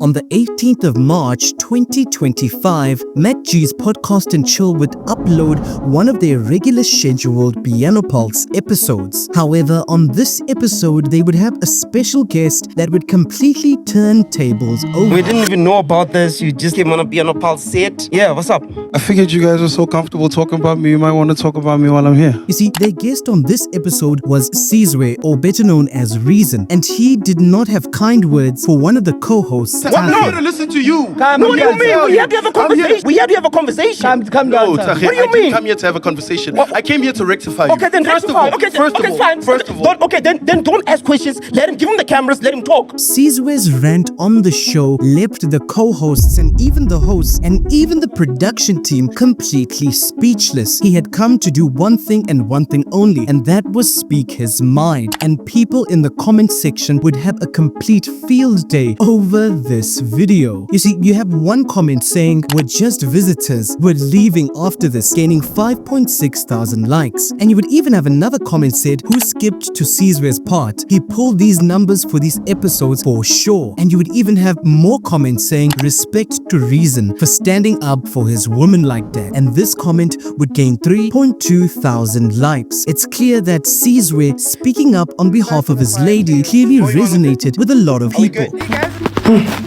On the 18th of March 2025, Matt G's Podcast and Chill would upload one of their regular scheduled Piano Pulse episodes. However, on this episode, they would have a special guest that would completely turn tables over. We didn't even know about this. You just came on a Piano Pulse set. Yeah, what's up? I figured you guys were so comfortable talking about me, you might want to talk about me while I'm here. You see, their guest on this episode was Sizwe, or better known as Reason, and he did not have kind words for one of the co-hosts. I'm here to listen to you. What do you mean? We had to have a conversation. We had to have a conversation. Come down. What do you I mean? didn't come here to have a conversation. I came here to rectify you. Okay, then First of rectify. all, Okay, first of all, fine. first of all. Okay, then don't ask questions. Give him the cameras. Let him talk. Sizwe's rant on the show left the co-hosts and even the hosts and even the production team completely speechless. He had come to do one thing and one thing only, and that was speak his mind. And people in the comment section would have a complete field day over this video. You see, you have one comment saying, "We're just visitors. We're leaving after this," gaining 5.6 thousand likes. And you would even have another comment said, "Who skipped to Sizwe's part? He pulled these numbers for these episodes for sure." And you would even have more comments saying, "Respect to Reason for standing up for his woman like that." And this comment would gain 3.2 thousand likes. It's clear that Sizwe speaking up on behalf of his lady clearly resonated with a lot of people.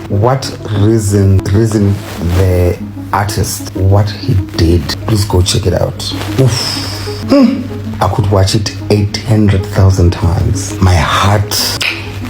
What Reason the artist, what he did, please go check it out. I could watch it 800,000 times. My heart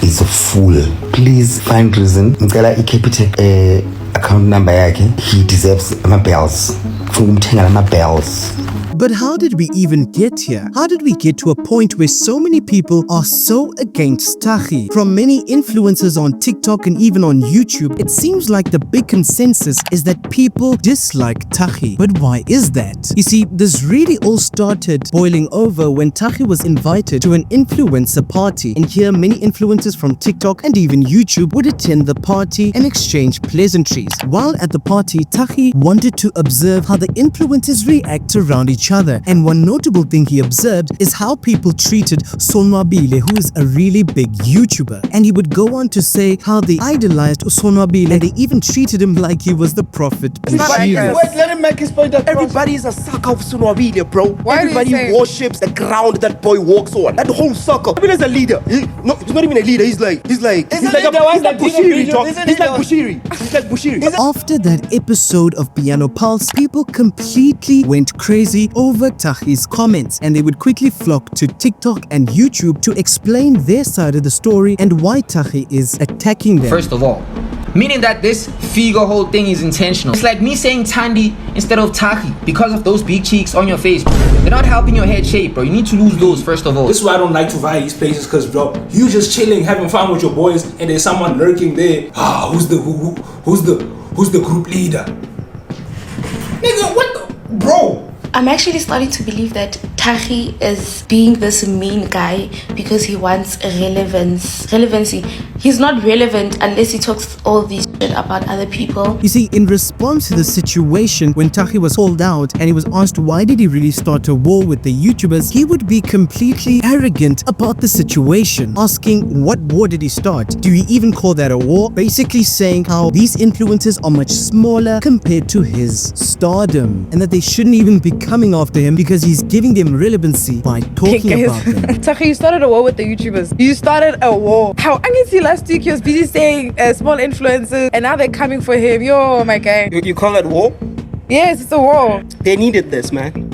is full. Please find Reason. Ngicela iCapitec account number yakhe. He deserves ama-bells. Ufuna ukumthengela ama-bells. But how did we even get here? How did we get to a point where so many people are so against Taki? From many influencers on TikTok and even on YouTube, it seems like the big consensus is that people dislike Taki. But why is that? You see, this really all started boiling over when Taki was invited to an influencer party. And here, many influencers from TikTok and even YouTube would attend the party and exchange pleasantries. While at the party, Taki wanted to observe how the influencers react around each other, and one notable thing he observed is how people treated Sonwabile, who is a really big YouTuber. And he would go on to say how they idolized Sonwabile and they even treated him like he was the prophet. Wait, let him make his point. Everybody is a sucker of Sonwabile, bro. Everybody worships the ground that boy walks on. That whole circle. Even as a leader, he's not even a leader. He's like Bushiri. He's like Bushiri. After that episode of Piano Pulse, people completely went crazy over Taki's comments, and they would quickly flock to TikTok and YouTube to explain their side of the story and why Taki is attacking them. First of all, meaning that this figure whole thing is intentional. It's like me saying Tandi instead of Taki because of those big cheeks on your face. They're not helping your head shape, bro. You need to lose those first of all. This is why I don't like to visit these places, because bro, you just chilling, having fun with your boys, and there's someone lurking there. Who's the group leader? Nigga, what the bro? I'm actually starting to believe that Taki is being this mean guy because he wants relevancy. He's not relevant unless he talks all this shit about other people. You see, in response to the situation, when Taki was called out and he was asked why did he really start a war with the YouTubers, he would be completely arrogant about the situation, asking what war did he start? Do you even call that a war? Basically saying how these influencers are much smaller compared to his stardom and that they shouldn't even be coming after him because he's giving them relevancy by talking about them. Taki, you started a war with the YouTubers. You started a war. How I can see last week he was busy saying small influencers, and now they're coming for him. Yo, my guy. You call that war? Yes, it's a war. They needed this, man.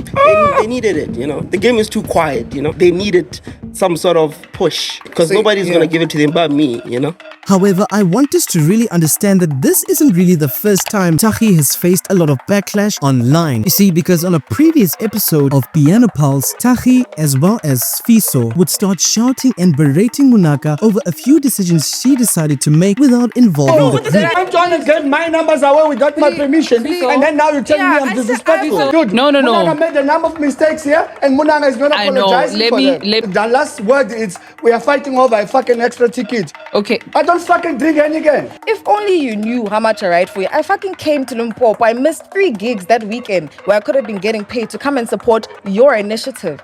They needed it, you know. The game is too quiet, you know. They needed some sort of push because nobody's going to give it to them but me, you know. However, I want us to really understand that this isn't really the first time Taki has faced a lot of backlash online. You see, because on a previous episode of Piano Pulse, Taki as well as Fiso would start shouting and berating Munaka over a few decisions she decided to make without involving the group. I'm trying to get my numbers away without my permission, and then now you're telling me I'm disrespectful. Dude, no. Munaka made a number of mistakes here, and Munaka is not apologizing for them. The last word is we are fighting over a fucking extra ticket. Okay. I don't fucking drink any again. If only you knew how much I write for you. I fucking came to Limpopo. I missed 3 gigs that weekend where I could have been getting paid to come and support your initiative.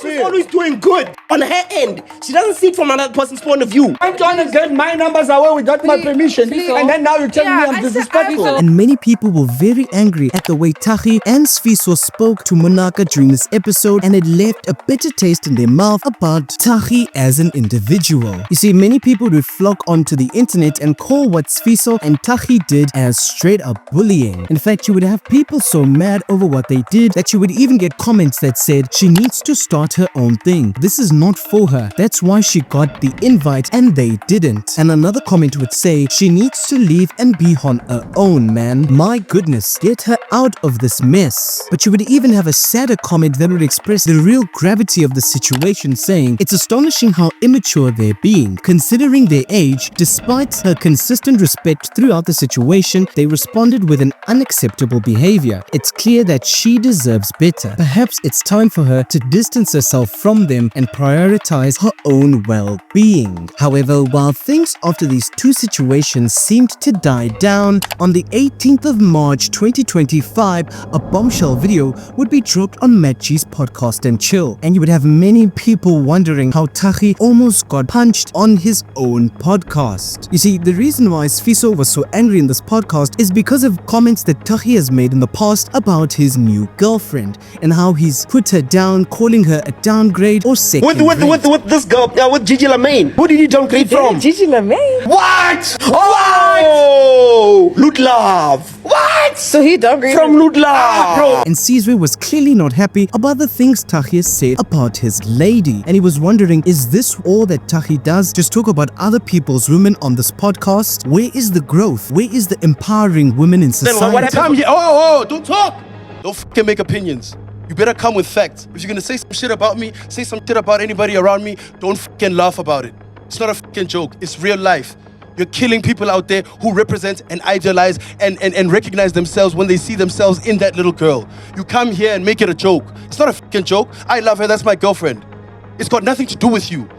She's always doing good. on her end. She doesn't see it from another person's point of view. I'm trying to get my numbers away without my permission, and then now you're telling me I'm disrespectful. And many people were very angry at the way Thakgi and Sfiso spoke to Monaka during this episode, and it left a bitter taste in their mouth about Thakgi as an individual. You see, many people would flock onto the internet and call what Sfiso and Thakgi did as straight up bullying. In fact, you would have people so mad over what they did that you would even get comments that said she needs to start her own thing. This is not for her. That's why she got the invite and they didn't. And another comment would say she needs to leave and be on her own, man. My goodness, get her out of this mess. But you would even have a sadder comment that would express the real gravity of the situation, saying it's astonishing how immature they're being. Considering their age, despite her consistent respect throughout the situation, they responded with an unacceptable behavior. It's clear that she deserves better. Perhaps it's time for her to distance herself from them and prioritize her own well-being. However, while things after these two situations seemed to die down, on the 18th of March 2025, a bombshell video would be dropped on Matchi's podcast and chill, and you would have many people wondering how Thakgi almost got punched on his own podcast. You see, the reason why Sfiso was so angry in this podcast is because of comments that Thakgi has made in the past about his new girlfriend and how he's put her down, calling her a downgrade or second with this girl, with Gigi Lamaine. Who did he downgrade from? Gigi Lamaine? What? Oh, Loot Love. What? So he downgraded from Loot Love, bro. And Sizwe was clearly not happy about the things Thakgi said about his lady, and he was wondering, is this all that Thakgi does? Just talk about other people's women on this podcast? Where is the growth? Where is the empowering women in society? What happened? Don't talk. Don't fucking make opinions. You better come with facts. If you're gonna say some shit about me, say some shit about anybody around me, don't fucking laugh about it. It's not a fucking joke. It's real life. You're killing people out there who represent and idealize and recognize themselves when they see themselves in that little girl. You come here and make it a joke. It's not a fucking joke. I love her. That's my girlfriend. It's got nothing to do with you.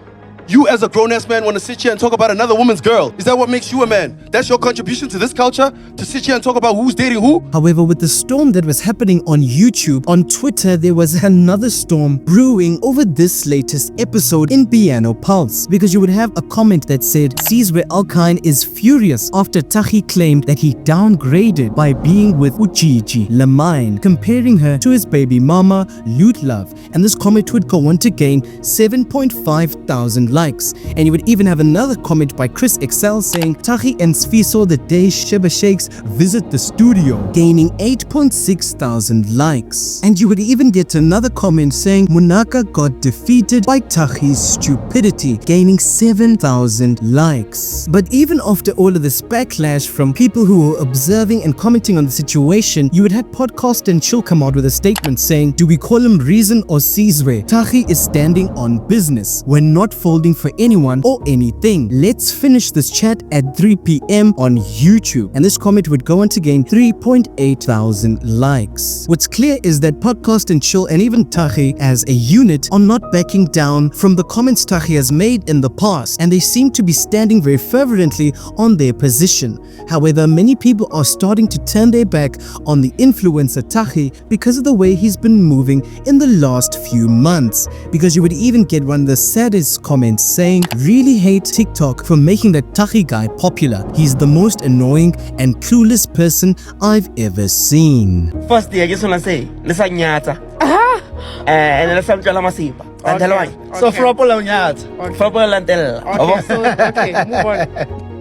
You as a grown-ass man want to sit here and talk about another woman's girl. Is that what makes you a man? That's your contribution to this culture? To sit here and talk about who's dating who? However, with the storm that was happening on YouTube, on Twitter, there was another storm brewing over this latest episode in Piano Pulse. Because you would have a comment that said, Sizwe Alkine is furious after Thakgi claimed that he downgraded by being with Gigi Lamaine, comparing her to his baby mama, Loot Love. And this comment would go on to gain 7.5 thousand likes. And you would even have another comment by Chris Excel saying Thakgi and Sfiso the day Sheba Shakes visit the studio, gaining 8.6 thousand likes. And you would even get another comment saying Monaka got defeated by Thakgi's stupidity, gaining 7,000 likes. But even after all of this backlash from people who were observing and commenting on the situation, you would have Podcast and Chill come out with a statement saying, do we call him Reason or Sizwe? Thakgi is standing on business. We're not folding for anyone or anything. Let's finish this chat at 3 p.m. on YouTube. And this comment would go on to gain 3.8 thousand likes. What's clear is that Podcast and Chill and even Thakgi as a unit are not backing down from the comments Thakgi has made in the past, and they seem to be standing very fervently on their position. However, many people are starting to turn their back on the influencer Thakgi because of the way he's been moving in the last few months. Because you would even get one of the saddest comments saying, really hate TikTok for making that Thakgi guy popular. He's the most annoying and clueless person I've ever seen. Firstly, I just want to say, let's nyata. And let's have masipa. So, Fropo Launyat. Fropo Lantel. Okay, so, okay, move on.